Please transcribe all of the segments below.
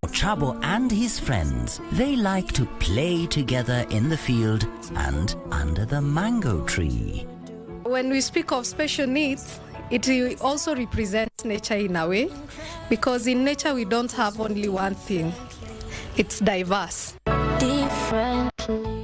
Chabo and his friends, they like to play together in the field and under the mango tree. When we speak of special needs, it also represents nature in a way, because in nature we don't have only one thing. It's diverse. Differently.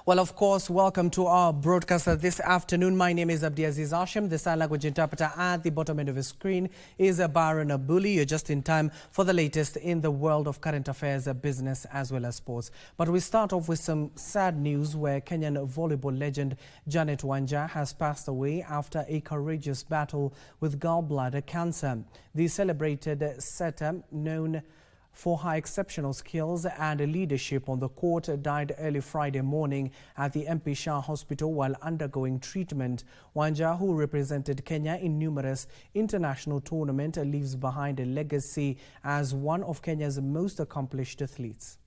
Well, of course, welcome to our broadcast this afternoon. My name is Abdiaziz Hashim. The sign language interpreter at the bottom end of the screen is Baron Abuli. You're just in time for the latest in the world of current affairs, business, as well as sports. But we start off with some sad news where Kenyan volleyball legend Janet Wanja has passed away after a courageous battle with gallbladder cancer. The celebrated setter, known for her exceptional skills and leadership on the court, died early Friday morning at the MP Shah Hospital while undergoing treatment. Wanja, who represented Kenya in numerous international tournaments, leaves behind a legacy as one of Kenya's most accomplished athletes.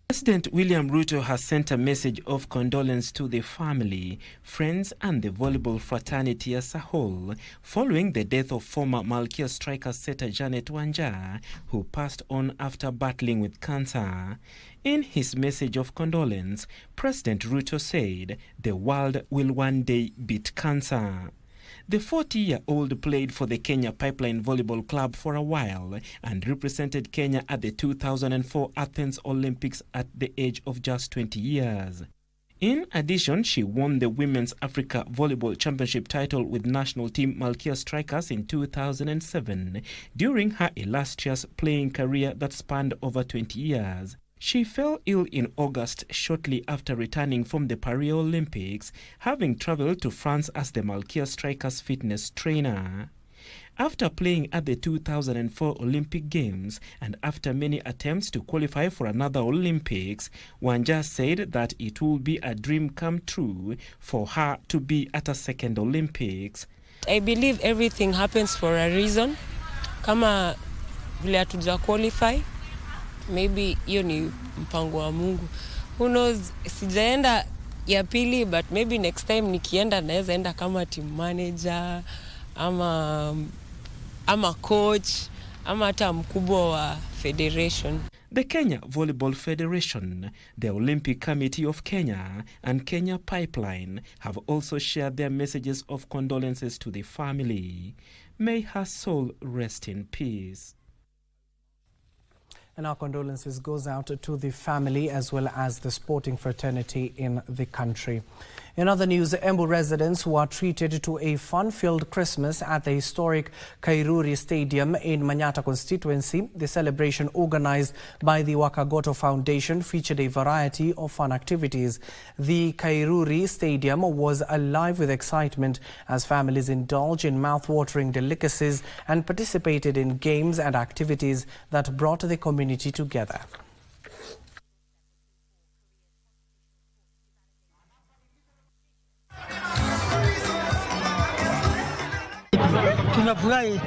President William Ruto has sent a message of condolence to the family, friends and the volleyball fraternity as a whole following the death of former Malkia striker setter Janet Wanja, who passed on after battling with cancer. In his message of condolence, President Ruto said the world will one day beat cancer. The 40-year-old played for the Kenya Pipeline Volleyball Club for a while and represented Kenya at the 2004 Athens Olympics at the age of just 20 years. In addition, she won the Women's Africa Volleyball Championship title with national team Malkia Strikers in 2007 during her illustrious playing career that spanned over 20 years. She fell ill in August shortly after returning from the Paris Olympics, having traveled to France as the Malkia Strikers fitness trainer. After playing at the 2004 Olympic Games and after many attempts to qualify for another Olympics, Wanja said that it would be a dream come true for her to be at a second Olympics. I believe everything happens for a reason. Kama vile hatuja qualify, maybe hiyo ni mpango wa Mungu. Who knows, sijaenda ya pili, but maybe next time nikienda naweza enda kama team manager, ama coach, ama hata mkubwa wa federation. The Kenya Volleyball Federation, the Olympic Committee of Kenya, and Kenya Pipeline have also shared their messages of condolences to the family. May her soul rest in peace. And our condolences goes out to the family as well as the sporting fraternity in the country. In other news, Embu residents who are treated to a fun-filled Christmas at the historic Kairuri Stadium in Manyata constituency. The celebration, organized by the Wakagoto Foundation, featured a variety of fun activities. The Kairuri Stadium was alive with excitement as families indulged in mouth-watering delicacies and participated in games and activities that brought the community together. Tunafurahi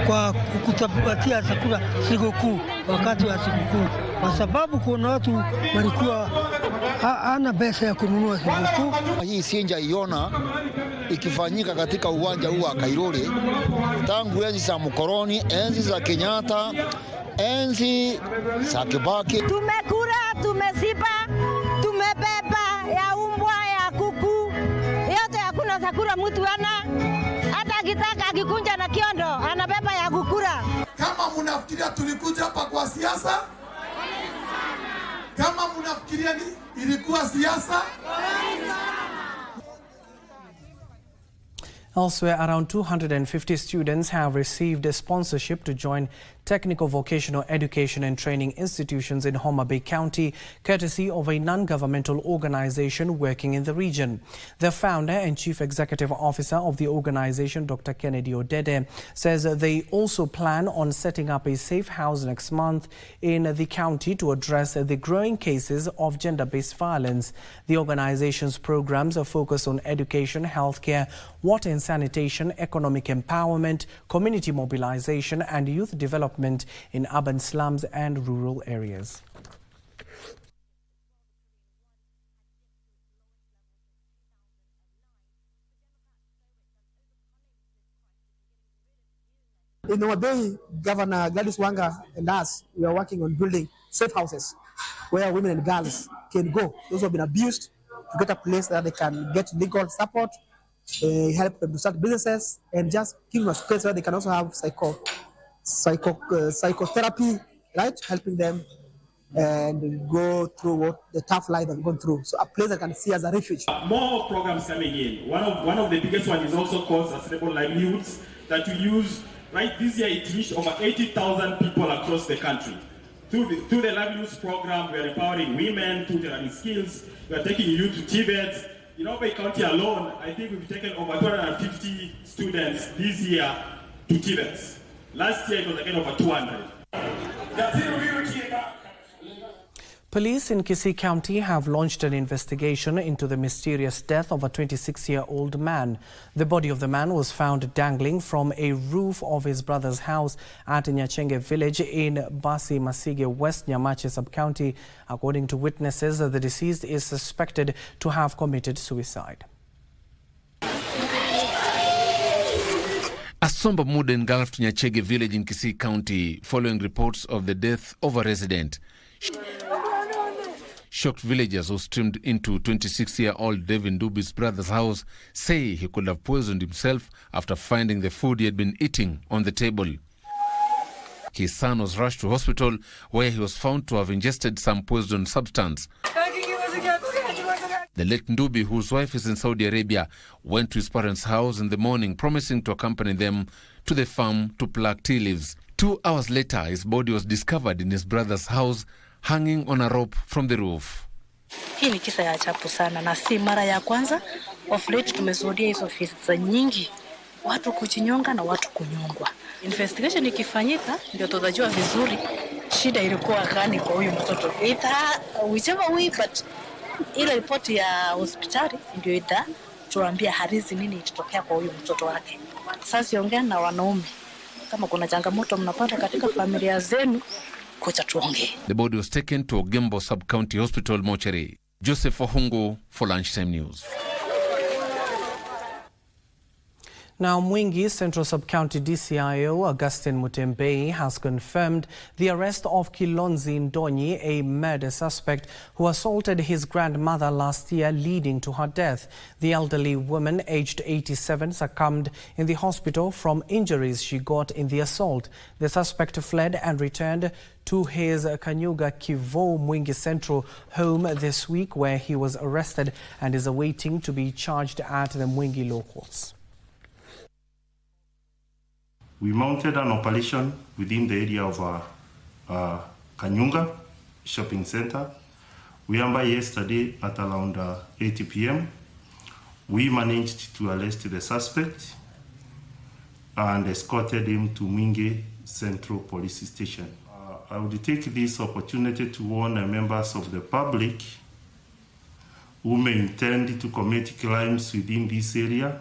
kwa kutupatia chakula sikukuu, wakati wa sikukuu, kwa sababu kuna watu walikuwa hana pesa ya kununua sikukuu. Hii sijaiona ikifanyika katika uwanja huu wa Kairore tangu enzi za mkoloni, enzi za Kenyatta, enzi za Kibaki. Tumekula, tumesiba, tumebeba ya umbwa, ya kuku, yote hakuna chakula mtu ana. Hata akitaka akikunja na kiondo anabeba ya kukula. Kama mnafikiria tulikuja hapa kwa siasa, kama mnafikiria ilikuwa siasa. Elsewhere, around 250 students have received a sponsorship to join technical vocational education and training institutions in Homa Bay County, courtesy of a non-governmental organization working in the region. The founder and chief executive officer of the organization, Dr. Kennedy Odede, says they also plan on setting up a safe house next month in the county to address the growing cases of gender-based violence. The organization's programs are focused on education, healthcare, water and sanitation, economic empowerment, community mobilization and youth development in urban slums and rural areas. In our day, Governor Wanja and us, we are working on building safe houses where women and girls can go. Those who have been abused, to get a place that they can get legal support, help them to start businesses, and just give them a space where they can also have psychotherapy, right? Helping them and go through what the tough life they've gone through. So a place that can see as a refuge. More programs coming in. One of the biggest ones is also called Sustainable Livelihoods that we use. Right, this year it reached over 80,000 people across the country. Through the Livelihoods program, we are empowering women to learn skills. We are taking youth to Tibet. In Homa Bay County alone, I think we've taken over 250 students this year to Tibet. Last year it was again over 200. Police in Kisii County have launched an investigation into the mysterious death of a 26-year-old man. The body of the man was found dangling from a roof of his brother's house at Nyachenge village in Basi Masige West Nyamache sub-county. According to witnesses, the deceased is suspected to have committed suicide. A somber mood engulfed Nyachenge village in Kisii County following reports of the death of a resident. Shocked villagers who streamed into 26-year-old Devin Dubi's brother's house say he could have poisoned himself after finding the food he had been eating on the table. His son was rushed to hospital where he was found to have ingested some poison substance. The late Ndubi, whose wife is in Saudi Arabia, went to his parents' house in the morning, promising to accompany them to the farm to pluck tea leaves. 2 hours later, his body was discovered in his brother's house, hanging on a rope from the roof. Hii ni kisa ya ajabu sana na si mara ya kwanza. Of late tumeshuhudia hizo visa nyingi, watu kujinyonga na watu kunyongwa. Investigation ikifanyika ndio tutajua vizuri shida ilikuwa gani kwa huyu mtoto. Whichever way, but ile ripoti ya hospitali ndio tuambia harizi nini itotokea kwa huyu mtoto wake. Sasa ongea na wanaume, kama kuna changamoto mnapata katika familia zenu, the body was taken to Ogembo Sub-County Hospital mortuary. Joseph Ohungu for Lunchtime News. Now, Mwingi Central Sub-County DCIO Augustine Mutembei has confirmed the arrest of Kilonzi Ndonyi, a murder suspect who assaulted his grandmother last year, leading to her death. The elderly woman, aged 87, succumbed in the hospital from injuries she got in the assault. The suspect fled and returned to his Kanyuga Kivo Mwingi Central home this week, where he was arrested and is awaiting to be charged at the Mwingi Law Courts. We mounted an operation within the area of Kanyunga shopping center. Whereby yesterday at around 8 p.m. we managed to arrest the suspect and escorted him to Mwingi Central Police Station. I would take this opportunity to warn members of the public who may intend to commit crimes within this area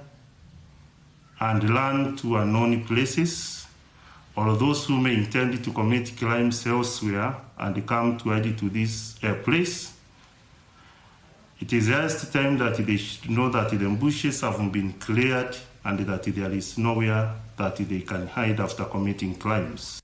and run to unknown places, or those who may intend to commit crimes elsewhere and come to ID to this place, it is just time that they should know that the bushes have been cleared and that there is nowhere that they can hide after committing crimes.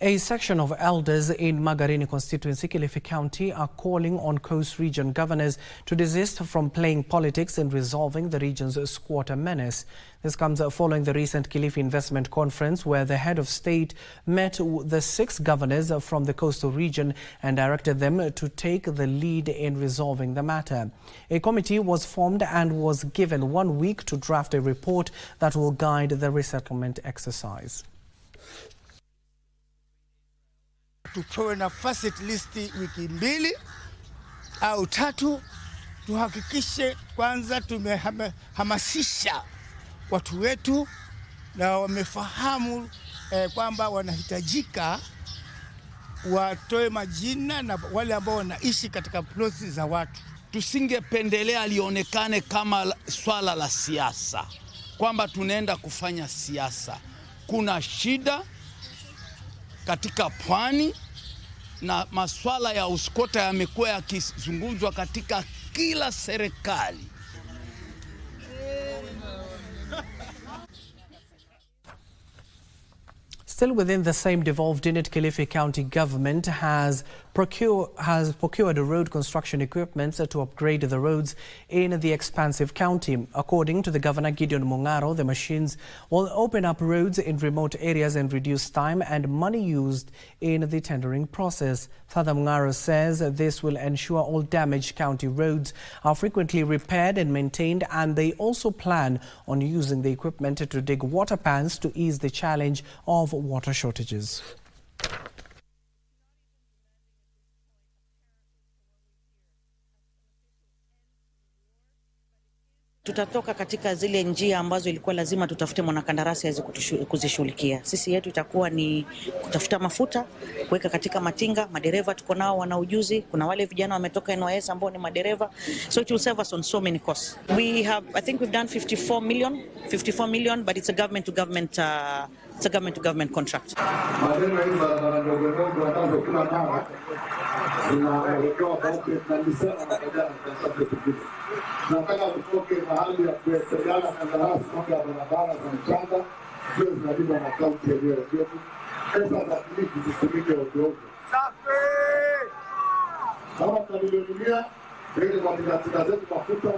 A section of elders in Magarini constituency, Kilifi County, are calling on Coast Region governors to desist from playing politics in resolving the region's squatter menace. This comes following the recent Kilifi Investment Conference, where the head of state met the 6 governors from the coastal region and directed them to take the lead in resolving the matter. A committee was formed and was given 1 week to draft a report that will guide the resettlement exercise. Tupewe nafasi at least wiki 2 au 3, tuhakikishe kwanza tumehamasisha watu wetu na wamefahamu kwamba wanahitajika watoe majina na wale ambao wanaishi katika plots za watu. Tusingependelea lionekane kama swala la siasa, kwamba tunaenda kufanya siasa. Kuna shida katika pwani na masuala ya uskota yamekuwa yakizungumzwa katika kila serikali. Still within the same devolved unit, Kilifi County government has procured road construction equipment to upgrade the roads in the expansive county. According to the governor, Gideon Mungaro, the machines will open up roads in remote areas and reduce time and money used in the tendering process. Father Mungaro says this will ensure all damaged county roads are frequently repaired and maintained, and they also plan on using the equipment to dig water pans to ease the challenge of water shortages. Tutatoka katika zile njia ambazo ilikuwa lazima tutafute mwanakandarasi aweze kuzishughulikia. Sisi yetu itakuwa ni kutafuta mafuta, kuweka katika matinga. Madereva tuko nao wana ujuzi. Kuna wale vijana wametoka NYS ambao ni madereva. So it will serve us on so many costs. I think we've done 54 million, but it's a government to government contract. Nataka tutoke mahali ya kuwasiliana kandarasi mambo ya barabara za mchanga, sio zinalindwa na kaunti yenyewe. Pesa za Kilifi zitumike ovyo. Safi! Kama tunalilia ili kwa biashara zetu mafuta,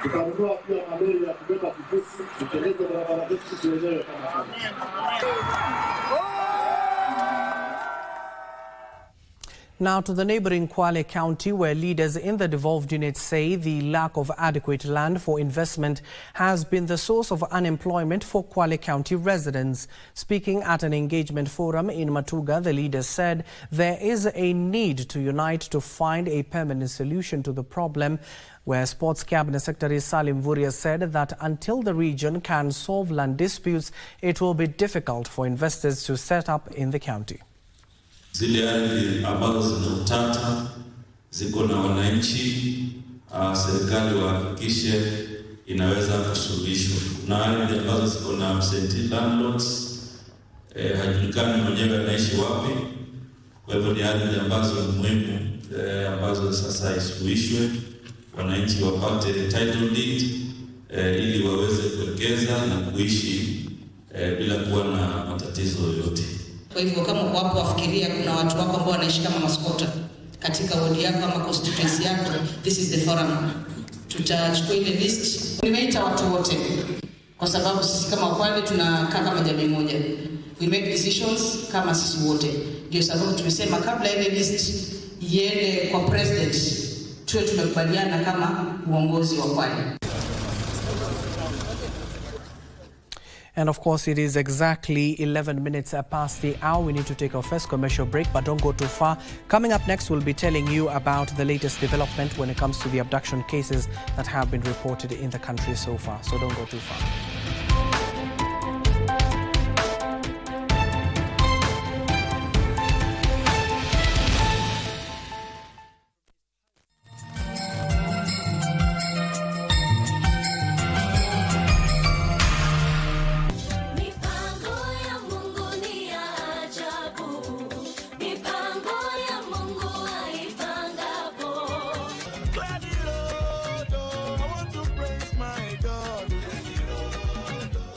tutanunua pia malori ya kubeba kifusi, tutengeneze barabara zetu wenyewe kama Now to the neighboring Kwale County, where leaders in the devolved unit say the lack of adequate land for investment has been the source of unemployment for Kwale County residents. Speaking at an engagement forum in Matuga, the leaders said there is a need to unite to find a permanent solution to the problem, where Sports Cabinet Secretary Salim Vuria said that until the region can solve land disputes, it will be difficult for investors to set up in the county. Zile ardhi ambazo zina utata ziko na wananchi, serikali wahakikishe inaweza kusuluhishwa. Kuna ardhi ambazo ziko na absentee landlords, hajulikani mwenyewe anaishi wapi. Kwa hivyo ni ardhi ambazo ni muhimu, ambazo sasa isuluhishwe, wananchi wapate title deed ili waweze kuwekeza na kuishi bila kuwa na matatizo yoyote. Kwa hivyo kama uko hapo wafikiria kuna watu wako ambao wanaishi kama maskota katika ward yako ama constituency yako, this is the forum. Tutachukua ile list. Nimeita watu wote kwa sababu sisi kama Kwale tunakaa kama jamii moja. We make decisions kama sisi wote. Ndio sababu tumesema kabla ile list iende kwa president tuwe tumekubaliana kama uongozi wa Kwale. And of course, it is exactly 11 minutes past the hour. We need to take our first commercial break, but don't go too far. Coming up next, we'll be telling you about the latest development when it comes to the abduction cases that have been reported in the country so far. So don't go too far.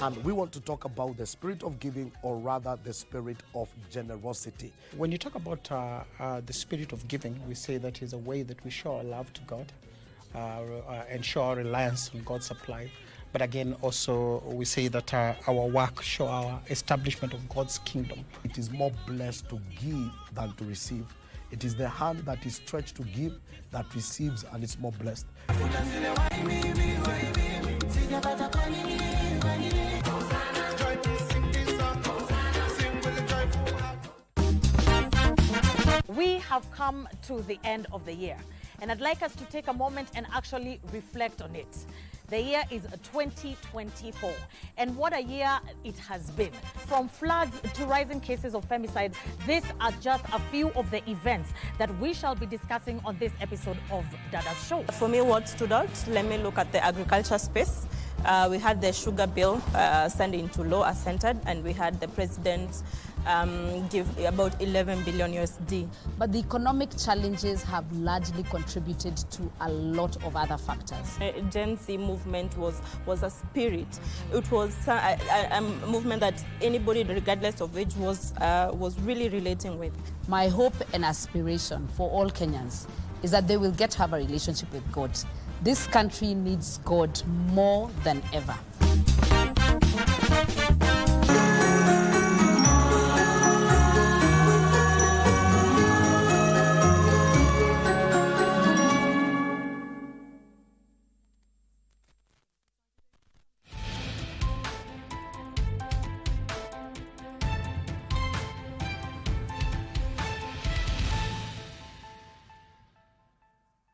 And we want to talk about the spirit of giving, or rather the spirit of generosity. When you talk about the spirit of giving, we say that is a way that we show our love to God and show our reliance on God's supply. But again, also we say that our work show our establishment of God's kingdom. It is more blessed to give than to receive. It is the hand that is stretched to give that receives, and it's more blessed. We have come to the end of the year, and I'd like us to take a moment and actually reflect on it. The year is 2024, and what a year it has been. From floods to rising cases of femicide, these are just a few of the events that we shall be discussing on this episode of Dada's Show. For me, what stood out, let me look at the agriculture space. We had the sugar bill signed into law as centered, and we had the president give about 11 billion USD. But the economic challenges have largely contributed to a lot of other factors. Gen Z movement was a spirit. It was a movement that anybody, regardless of age, was really relating with. My hope and aspiration for all Kenyans is that they will get to have a relationship with God. This country needs God more than ever.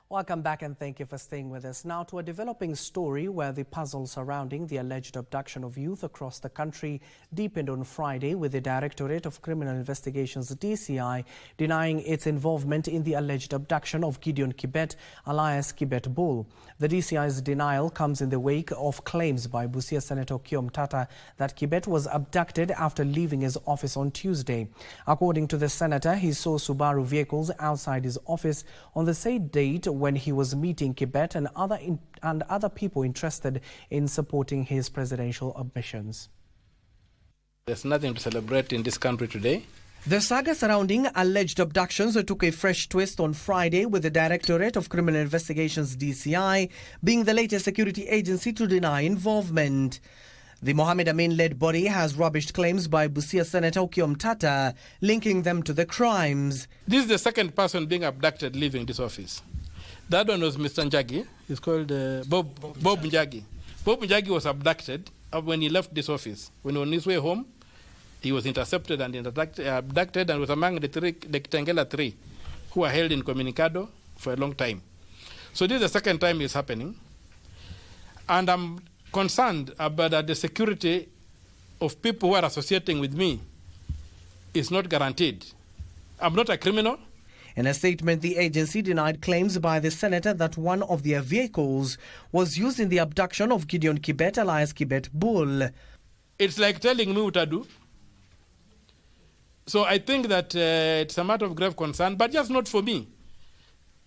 Welcome back, and thank you for staying with us. Now to a developing story where the puzzle surrounding the alleged abduction of youth across the country deepened on Friday, with the Directorate of Criminal Investigations DCI denying its involvement in the alleged abduction of Gideon Kibet, alias Kibet Bull. The DCI's denial comes in the wake of claims by Busia Senator Kiom Tata that Kibet was abducted after leaving his office on Tuesday. According to the senator, he saw Subaru vehicles outside his office on the said date when he was meeting Kibet and other people interested in supporting his presidential ambitions. There's nothing to celebrate in this country today. The saga surrounding alleged abductions took a fresh twist on Friday, with the Directorate of Criminal Investigations DCI being the latest security agency to deny involvement. The Mohammed Amin-led body has rubbished claims by Busia Senator Kiom Tata, linking them to the crimes. This is the second person being abducted leaving this office. That one was Mr. Njagi. He's called Bob Njagi. Bob Njagi was abducted when he left this office. When he was on his way home, he was intercepted and abducted, and was among the Kitengela three who were held incommunicado for a long time. So this is the second time it's happening. And I'm concerned about that the security of people who are associating with me is not guaranteed. I'm not a criminal. In a statement, the agency denied claims by the senator that one of their vehicles was used in the abduction of Gideon Kibet, alias Kibet Bull. It's like telling me what to do. So I think that it's a matter of grave concern, but just not for me.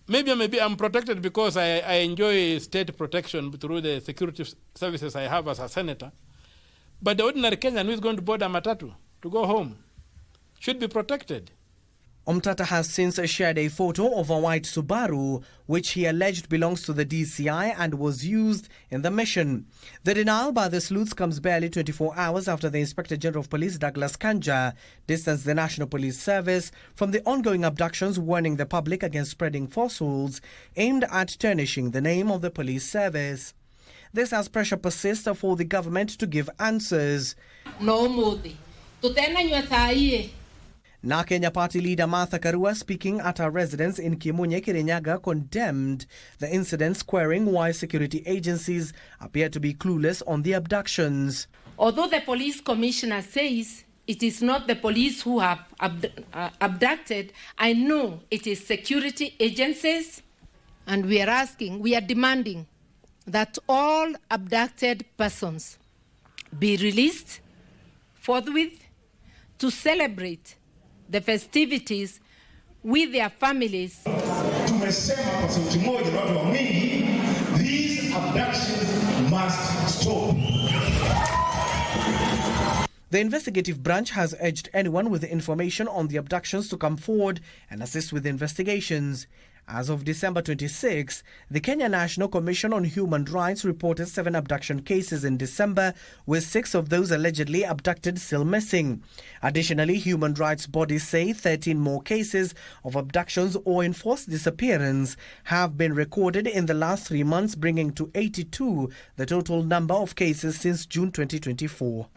Maybe I'm protected because I enjoy state protection through the security services I have as a senator. But the ordinary Kenyan who is going to board a matatu to go home should be protected. Omtata has since shared a photo of a white Subaru, which he alleged belongs to the DCI and was used in the mission. The denial by the sleuths comes barely 24 hours after the Inspector General of Police, Douglas Kanja, distanced the National Police Service from the ongoing abductions, warning the public against spreading falsehoods aimed at tarnishing the name of the police service. This as pressure persists for the government to give answers. No mudi. Tutena nywa Now, Kenya Party leader Martha Karua, speaking at her residence in Kimunye, Kirinyaga, condemned the incident, squaring why security agencies appear to be clueless on the abductions. Although the police commissioner says it is not the police who have abducted, I know it is security agencies, and we are demanding that all abducted persons be released forthwith to celebrate the festivities with their families. Tumesema kwa sauti moja na watu wa mingi, these abductions must stop. The investigative branch has urged anyone with information on the abductions to come forward and assist with investigations. As of December 26, the Kenya National Commission on Human Rights reported 7 abduction cases in December, with 6 of those allegedly abducted still missing. Additionally, human rights bodies say 13 more cases of abductions or enforced disappearance have been recorded in the last 3 months, bringing to 82 the total number of cases since June 2024.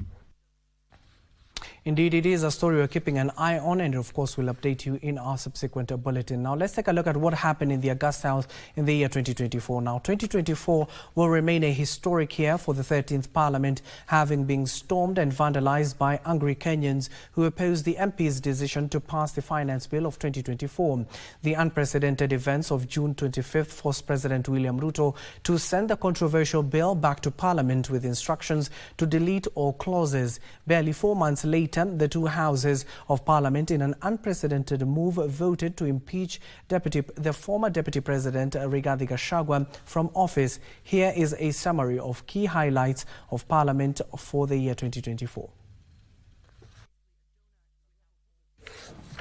Indeed, it is a story we're keeping an eye on, and of course we'll update you in our subsequent bulletin. Now let's take a look at what happened in the August House in the year 2024. Now 2024 will remain a historic year for the 13th Parliament, having been stormed and vandalized by angry Kenyans who opposed the MP's decision to pass the Finance Bill of 2024. The unprecedented events of June 25th forced President William Ruto to send the controversial bill back to Parliament with instructions to delete all clauses. Barely 4 months later, the two houses of Parliament, in an unprecedented move, voted to impeach the former Deputy President Rigathi Gachagua from office. Here is a summary of key highlights of Parliament for the year 2024.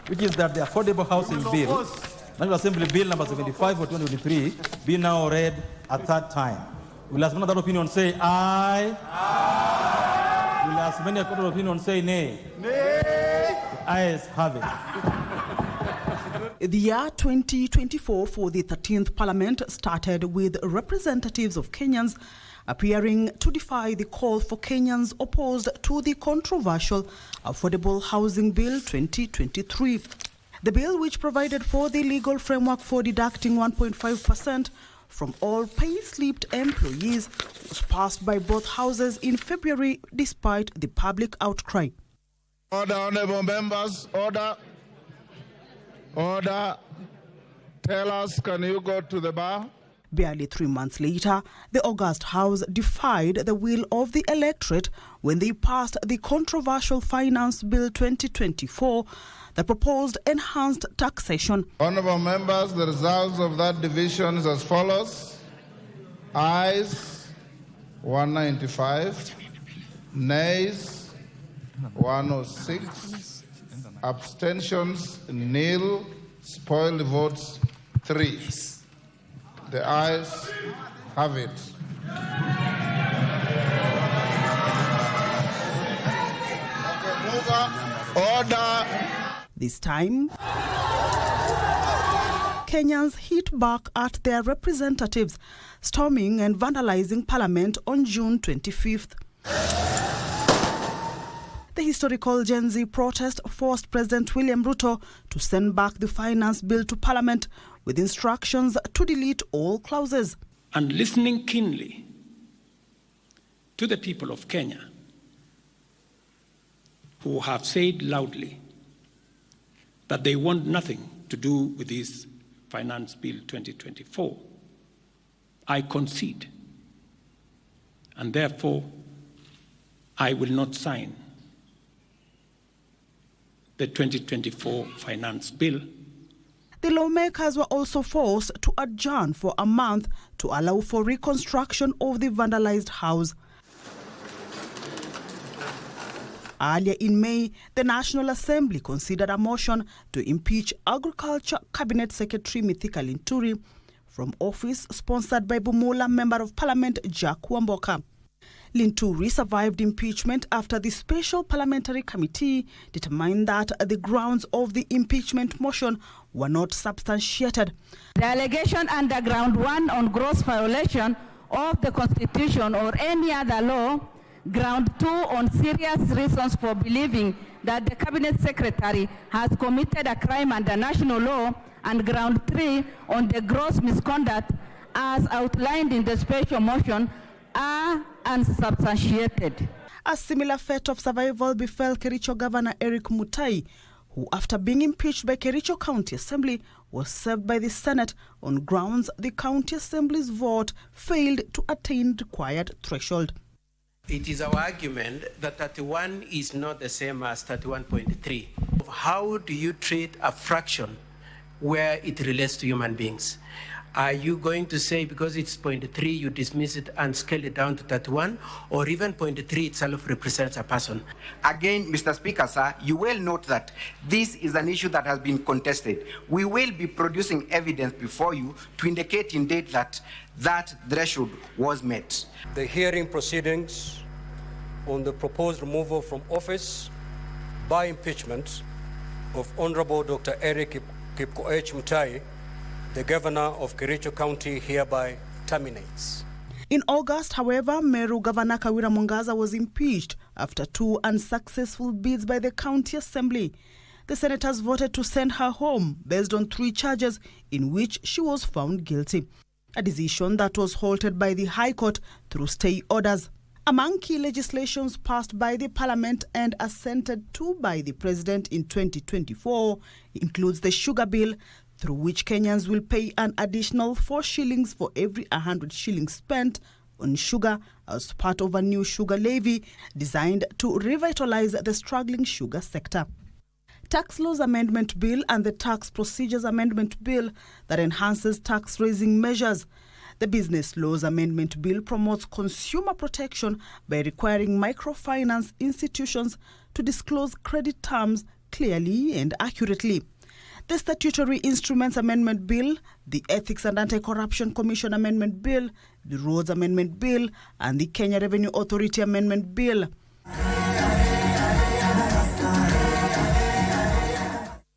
Which is that the Affordable Housing Bill, National Assembly Bill number 75 for 2023, be now read a third time. Will as many other opinion say aye? Aye. Will as many other opinion say nay? Nay. The ayes have it. The year 2024 for the 13th Parliament started with representatives of Kenyans appearing to defy the call for Kenyans opposed to the controversial Affordable Housing Bill 2023. The bill, which provided for the legal framework for deducting 1.5% from all pay-slipped employees, was passed by both houses in February despite the public outcry. Order, honorable members, order. Order. Tell us, can you go to the bar? Barely 3 months later, the August House defied the will of the electorate when they passed the controversial Finance Bill 2024 that proposed enhanced taxation. Honorable members, the results of that division is as follows. Ayes 195, nays 106, abstentions nil, spoiled votes 3. The ayes have it. Order. This time, Kenyans hit back at their representatives, storming and vandalizing Parliament on June 25th. The historical Gen Z protest forced President William Ruto to send back the Finance Bill to Parliament with instructions to delete all clauses. And listening keenly to the people of Kenya, who have said loudly that they want nothing to do with this Finance Bill 2024, I concede, and therefore I will not sign the 2024 Finance Bill. The lawmakers were also forced to adjourn for a month to allow for reconstruction of the vandalized house. Earlier in May, the National Assembly considered a motion to impeach Agriculture Cabinet Secretary Mithika Linturi from office, sponsored by Bumula Member of Parliament Jack Wamboka. Linturi survived impeachment after the Special Parliamentary Committee determined that the grounds of the impeachment motion were not substantiated. The allegation under ground 1 on gross violation of the Constitution or any other law, ground 2 on serious reasons for believing that the Cabinet Secretary has committed a crime under national law, and ground 3 on the gross misconduct as outlined in the special motion are unsubstantiated. A similar fate of survival befell Kericho Governor Eric Mutai, who, after being impeached by Kericho County Assembly, was served by the Senate on grounds the County Assembly's vote failed to attain required threshold. It is our argument that 31 is not the same as 31.3. How do you treat a fraction where it relates to human beings? Are you going to say because it's 0.3, you dismiss it and scale it down to 31, or even 0.3 itself represents a person? Again, Mr. Speaker, sir, you will note that this is an issue that has been contested. We will be producing evidence before you to indicate indeed that that threshold was met. The hearing proceedings on the proposed removal from office by impeachment of Honorable Dr. Eric Kipkoech Mutai, the Governor of Kericho County, hereby terminates. In August, however, Meru Governor Kawira Mwangaza was impeached after 2 unsuccessful bids by the County Assembly. The senators voted to send her home based on 3 charges in which she was found guilty, a decision that was halted by the High Court through stay orders. Among key legislations passed by the Parliament and assented to by the President in 2024 includes the Sugar Bill, through which Kenyans will pay an additional 4 shillings for every 100 shillings spent on sugar as part of a new sugar levy designed to revitalize the struggling sugar sector. Tax Laws Amendment Bill and the Tax Procedures Amendment Bill that enhances tax-raising measures. The Business Laws Amendment Bill promotes consumer protection by requiring microfinance institutions to disclose credit terms clearly and accurately. The Statutory Instruments Amendment Bill, the Ethics and Anti-Corruption Commission Amendment Bill, the Roads Amendment Bill, and the Kenya Revenue Authority Amendment Bill.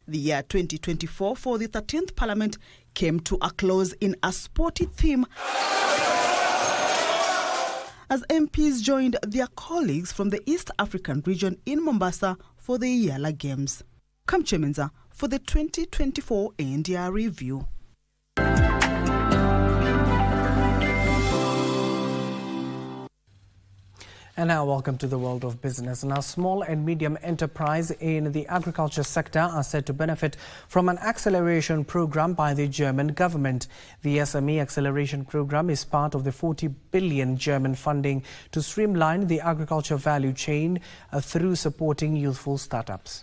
The year 2024 for the 13th Parliament came to a close in a sporty theme as MPs joined their colleagues from the East African region in Mombasa for the Yala Games. Kamchemenza for the 2024 NDR Review. And now welcome to the world of business. Now, small and medium enterprise in the agriculture sector are said to benefit from an acceleration program by the German government. The SME acceleration program is part of the 40 billion German funding to streamline the agriculture value chain through supporting youthful startups.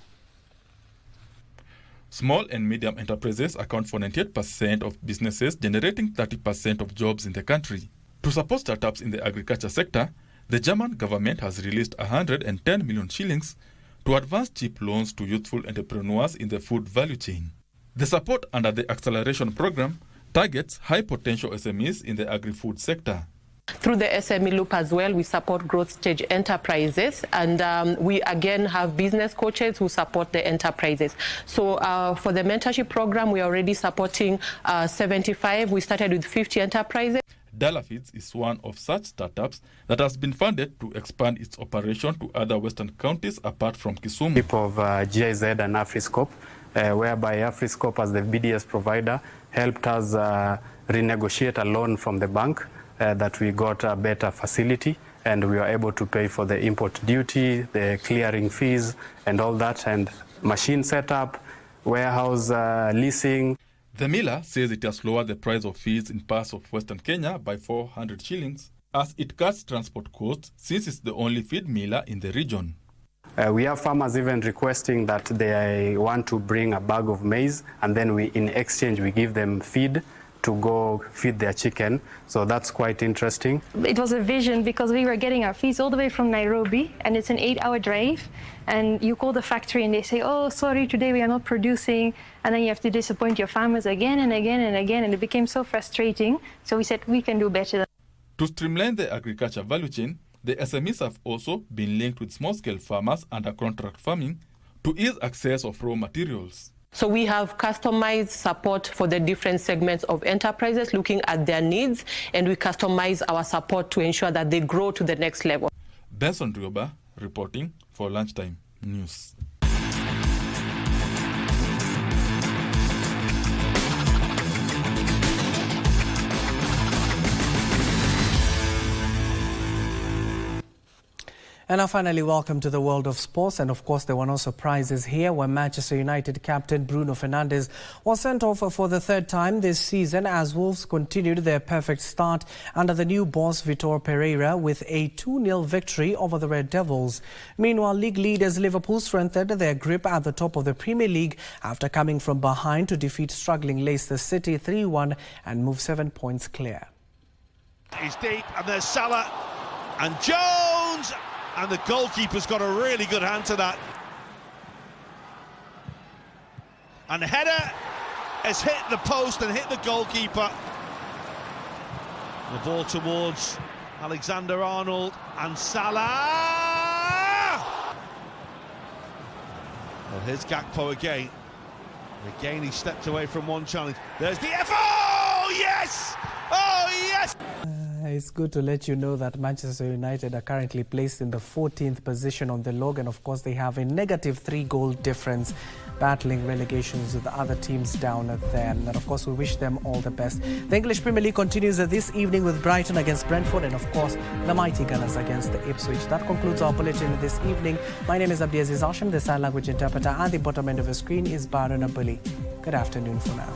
Small and medium enterprises account for 98% of businesses, generating 30% of jobs in the country. To support startups in the agriculture sector, the German government has released 110 million shillings to advance cheap loans to youthful entrepreneurs in the food value chain. The support under the acceleration program targets high-potential SMEs in the agri-food sector. Through the SME Loop as well, we support growth stage enterprises, and we again have business coaches who support the enterprises. So for the mentorship program, we are already supporting 75. We started with 50 enterprises. Dala Feeds is one of such startups that has been funded to expand its operation to other western counties apart from Kisumu. People of GIZ and Afriscope, whereby Afriscope as the BDS provider helped us renegotiate a loan from the bank that we got a better facility, and we were able to pay for the import duty, the clearing fees and all that, and machine setup, warehouse leasing. The miller says it has lowered the price of feeds in parts of Western Kenya by 400 shillings as it cuts transport costs since it's the only feed miller in the region. We have farmers even requesting that they want to bring a bag of maize, and then in exchange we give them feed to go feed their chicken. So that's quite interesting. It was a vision because we were getting our feeds all the way from Nairobi, and it's an 8-hour drive. And you call the factory and they say, oh, sorry, today we are not producing. And then you have to disappoint your farmers again and again and again. And it became so frustrating. So we said we can do better. To streamline the agriculture value chain, the SMEs have also been linked with small-scale farmers under contract farming to ease access of raw materials. So we have customized support for the different segments of enterprises, looking at their needs, and we customize our support to ensure that they grow to the next level. Benson Rioba reporting for Lunchtime News. And now finally, welcome to the world of sports. And of course, there were no surprises here when Manchester United captain Bruno Fernandes was sent off for the third time this season as Wolves continued their perfect start under the new boss Vitor Pereira with a 2-0 victory over the Red Devils. Meanwhile, league leaders Liverpool strengthened their grip at the top of the Premier League after coming from behind to defeat struggling Leicester City 3-1 and move 7 points clear. He's deep and there's Salah and Jones! And the goalkeeper's got a really good hand to that. And the header has hit the post and hit the goalkeeper. The ball towards Alexander-Arnold and Salah! Well, here's Gakpo again. And again, he stepped away from one challenge. There's the F. Oh, yes! Oh, yes! It's good to let you know that Manchester United are currently placed in the 14th position on the log, and of course they have a negative 3-goal difference, battling relegations with the other teams down there. And of course we wish them all the best. The English Premier League continues this evening with Brighton against Brentford and of course the mighty Gunners against the Ipswich. That concludes our bulletin this evening. My name is Abdiaziz Hashim, the sign language interpreter, and the bottom end of the screen is Baron Abuli. Good afternoon for now.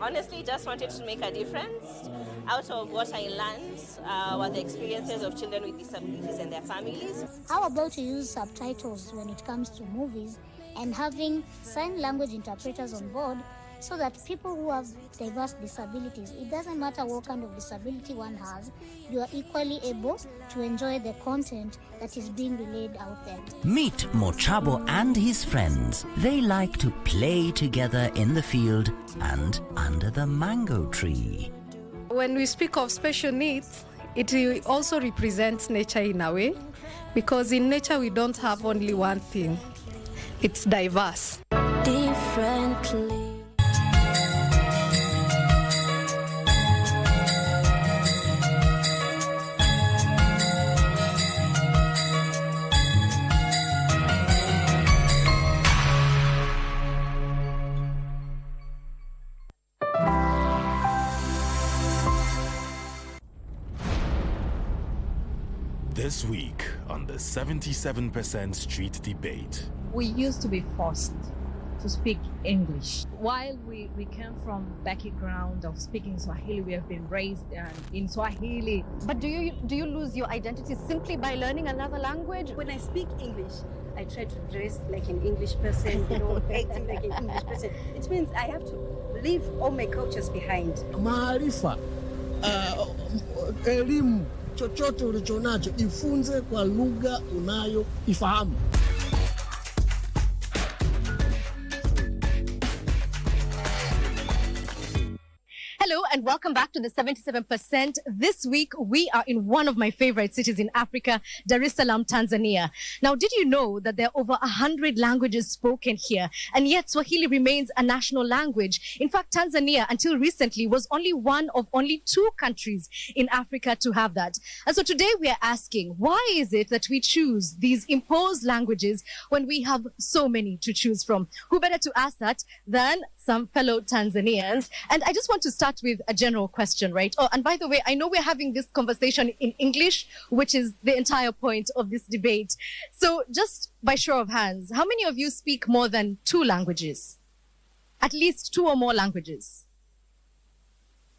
Honestly, just wanted to make a difference. Out of what I learned were the experiences of children with disabilities and their families. How about to use subtitles when it comes to movies and having sign language interpreters on board so that people who have diverse disabilities, it doesn't matter what kind of disability one has, you are equally able to enjoy the content that is being relayed out there. Meet Mochabo and his friends. They like to play together in the field and under the mango tree. When we speak of special needs, it also represents nature in a way, because in nature we don't have only one thing. It's diverse. Differently. This week on the 77% Street Debate. We used to be forced to speak English. While we came from background of speaking Swahili, we have been raised in Swahili. But do you lose your identity simply by learning another language? When I speak English, I try to dress like an English person, acting like an English person. It means I have to leave all my cultures behind. Maarifa, elimu, chochote ulichonacho ifunze kwa lugha unayo ifahamu. Hello and welcome back to the 77%. This week, we are in one of my favorite cities in Africa, Dar es Salaam, Tanzania. Now, did you know that there are over 100 languages spoken here? And yet, Swahili remains a national language. In fact, Tanzania, until recently, was only one of only 2 countries in Africa to have that. And so today we are asking, why is it that we choose these imposed languages when we have so many to choose from? Who better to ask that than some fellow Tanzanians? And I just want to start with a general question, right? Oh, and by the way, I know we're having this conversation in English, which is the entire point of this debate. So just by show of hands, how many of you speak more than 2 languages? At least 2 or more languages?